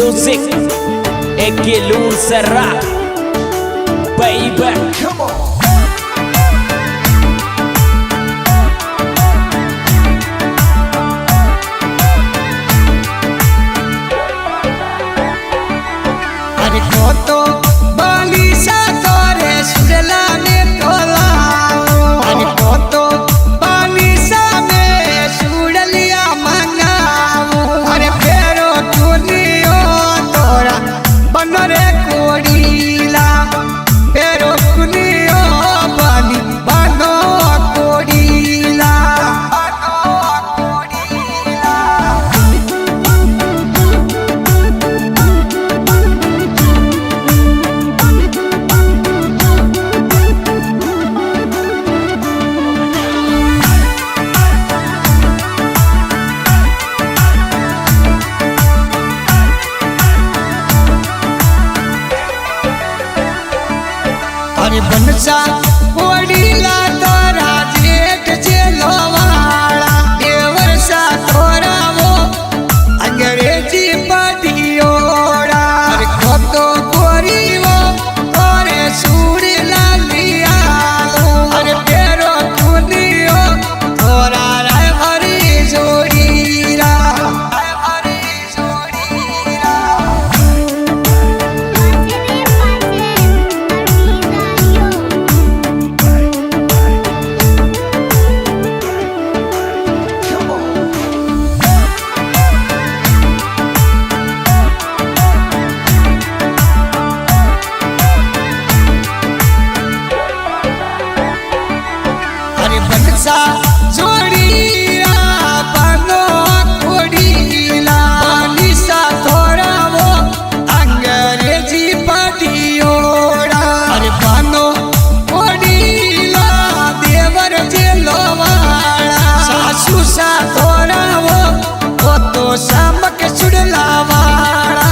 Music Equilun Serra Baby Come on बनसा ओडीला तारा जेठ जेलोवाळा देवरसा तोरावो अंग्रेजी पदियोड़ा अरे खोतो कोरीवो तोरे सूरला लियालो अरे पेरो कुनियो तोरा राय हरी जोड़ीरा बनसा जोड़ीरा बनो कोडीला निसा तोरावो अंग्रेजी पदियोड़ा अरे बनो कोडीला देवर जेलोवाड़ा सासू सा तोरावो वो तो सामक सुडलावाड़ा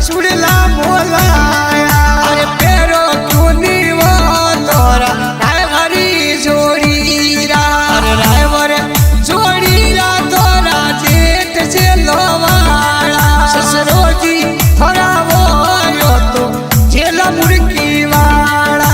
सुड़ला मोलाया अरे पेरो कुनीवो तोरा रायवरी जोड़ीरा अरे रायवर जोड़ीरा तोरा जेठ जेलोवाड़ा ससुरोजी थोड़ा वो यो तो जेला मुर्गी वाड़ा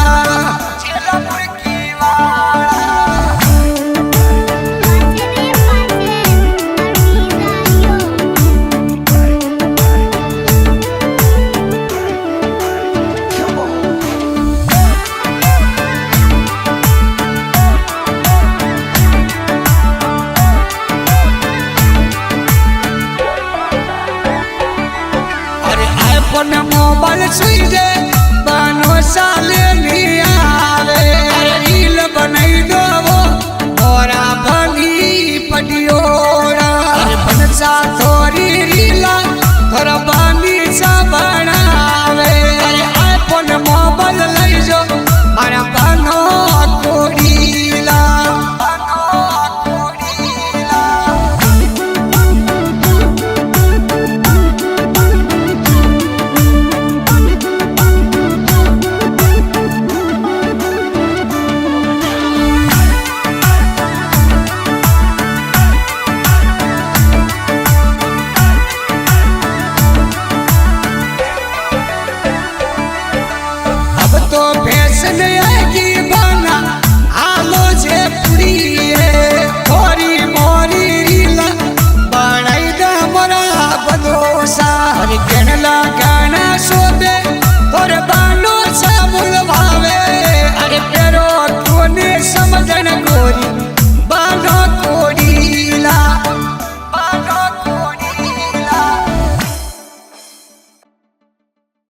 मोबाइल सुई दे